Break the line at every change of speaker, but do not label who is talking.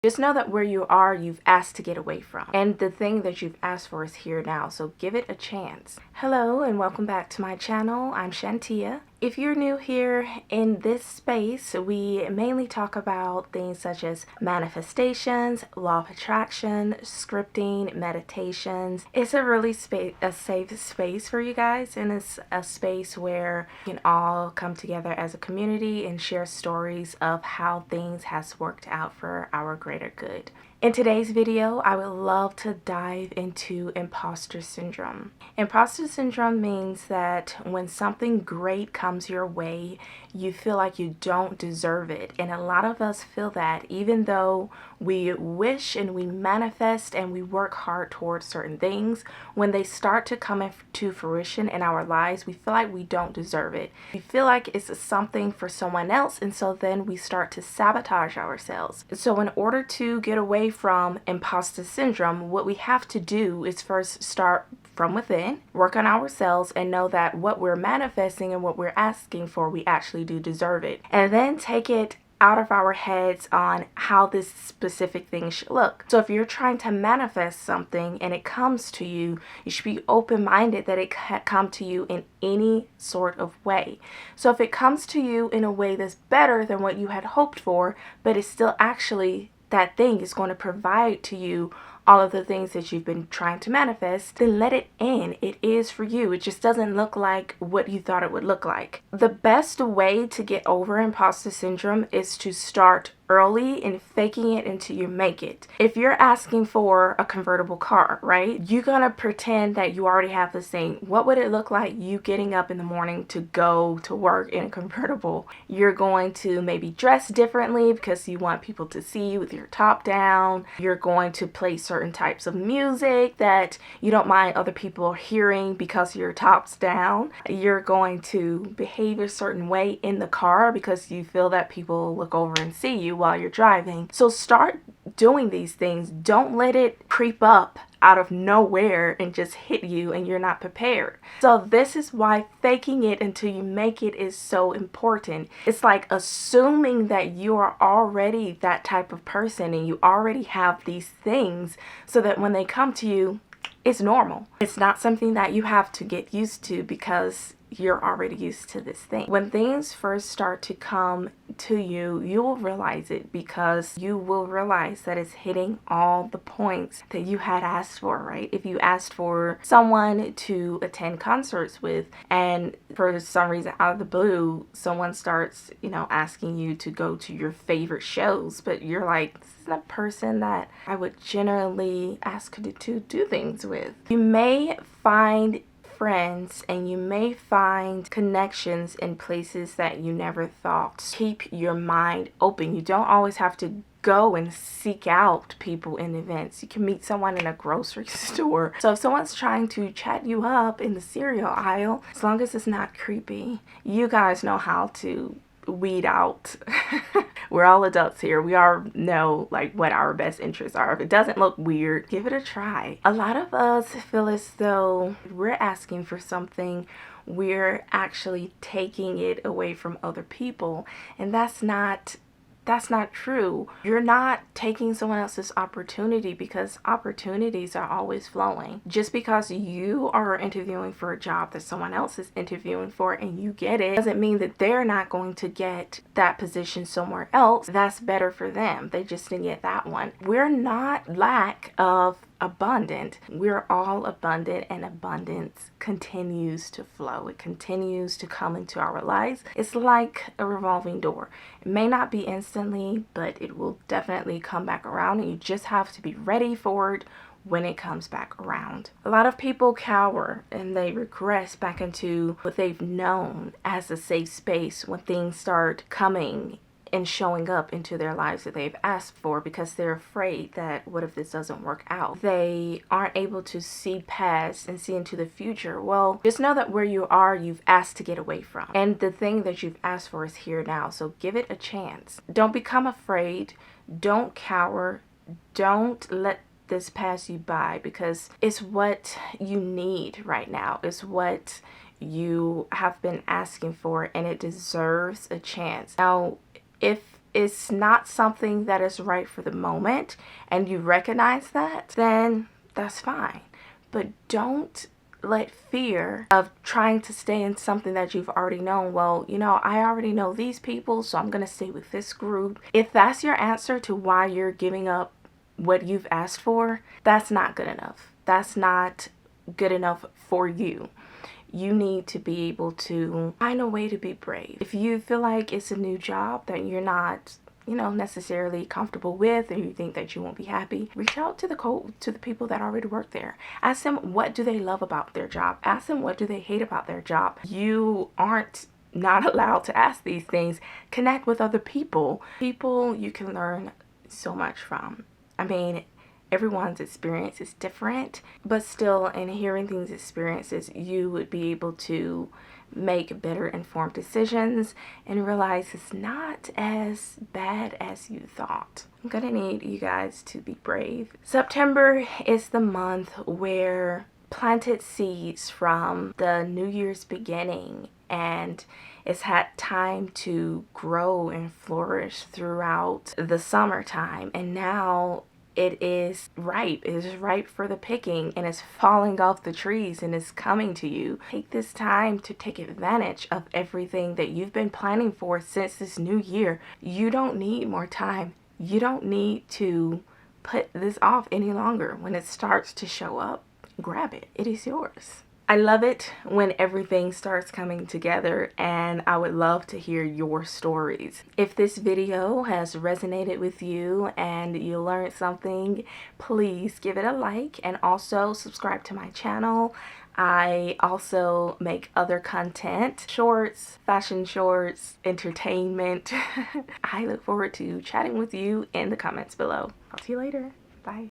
Just know that where you are, you've asked to get away from. And the thing that you've asked for is here now, so give it a chance. Hello and welcome back to my channel. I'm Shantia. If you're new here in this space, we mainly talk about things such as manifestations, law of attraction, scripting, meditations. It's a really a safe space for you guys, and it's a space where we can all come together as a community and share stories of how things has worked out for our greater good. In today's video, I would love to dive into imposter syndrome. Imposter syndrome means that when something great comes your way, you feel like you don't deserve it. And a lot of us feel that even though we wish and we manifest and we work hard towards certain things, when they start to come into fruition in our lives, we feel like we don't deserve it. We feel like it's something for someone else, and so then we start to sabotage ourselves. So in order to get away from imposter syndrome, what we have to do is first start from within, work on ourselves, and know that what we're manifesting and what we're asking for, we actually do deserve it. And then take it out of our heads on how this specific thing should look. So if you're trying to manifest something and it comes to you, you should be open-minded that it can come to you in any sort of way. So if it comes to you in a way that's better than what you had hoped for, but it's still actually that thing is going to provide to you all of the things that you've been trying to manifest, then let it in. It is for you. It just doesn't look like what you thought it would look like. The best way to get over imposter syndrome is to start early and faking it until you make it. If you're asking for a convertible car, right? You're gonna pretend that you already have this thing. What would it look like you getting up in the morning to go to work in a convertible? You're going to maybe dress differently because you want people to see you with your top down. You're going to play certain types of music that you don't mind other people hearing because your top's down. You're going to behave a certain way in the car because you feel that people look over and see you while you're driving. So start doing these things. Don't let it creep up out of nowhere and just hit you and you're not prepared. So this is why faking it until you make it is so important. It's like assuming that you are already that type of person and you already have these things so that when they come to you, it's normal. It's not something that you have to get used to because you're already used to this thing. When things first start to come to you, you will realize it because you will realize that it's hitting all the points that you had asked for, right? If you asked for someone to attend concerts with and for some reason out of the blue, someone starts, asking you to go to your favorite shows, but you're like, this is a person that I would generally ask to do things with. You may find friends and you may find connections in places that you never thought. Keep your mind open. You don't always have to go and seek out people in events. You can meet someone in a grocery store. So if someone's trying to chat you up in the cereal aisle, as long as it's not creepy, you guys know how to weed out. We're all adults here. We all know what our best interests are. If it doesn't look weird, give it a try. A lot of us feel as though we're asking for something, we're actually taking it away from other people, and that's not true. You're not taking someone else's opportunity because opportunities are always flowing. Just because you are interviewing for a job that someone else is interviewing for and you get it doesn't mean that they're not going to get that position somewhere else that's better for them. They just didn't get that one. We're not lack of abundant. We're all abundant, and abundance continues to flow. It continues to come into our lives. It's like a revolving door. It may not be instantly, but it will definitely come back around, and you just have to be ready for it when it comes back around. A lot of people cower and they regress back into what they've known as a safe space when things start coming and showing up into their lives that they've asked for because they're afraid that what if this doesn't work out? They aren't able to see past and see into the future. Well, just know that where you are, you've asked to get away from. And the thing that you've asked for is here now. So give it a chance. Don't become afraid. Don't cower. Don't let this pass you by because it's what you need right now. It's what you have been asking for and it deserves a chance. Now, if it's not something that is right for the moment and you recognize that, then that's fine. But don't let fear of trying to stay in something that you've already known, well, you know, I already know these people, so I'm going to stay with this group. If that's your answer to why you're giving up what you've asked for, that's not good enough. That's not good enough for you. You need to be able to find a way to be brave. If you feel like it's a new job that you're not, you know, necessarily comfortable with, or you think that you won't be happy, reach out to the people that already work there. Ask them, what do they love about their job? Ask them, what do they hate about their job? You aren't not allowed to ask these things. Connect with other people you can learn so much from. I mean, everyone's experience is different, but still, in hearing these experiences, you would be able to make better informed decisions and realize it's not as bad as you thought. I'm gonna need you guys to be brave. September is the month where planted seeds from the New Year's beginning, and it's had time to grow and flourish throughout the summertime, and now it is ripe. It is ripe for the picking, and it's falling off the trees and it's coming to you. Take this time to take advantage of everything that you've been planning for since this new year. You don't need more time. You don't need to put this off any longer. When it starts to show up, grab it. It is yours. I love it when everything starts coming together, and I would love to hear your stories. If this video has resonated with you and you learned something, please give it a like and also subscribe to my channel. I also make other content, shorts, fashion shorts, entertainment. I look forward to chatting with you in the comments below. Talk to you later.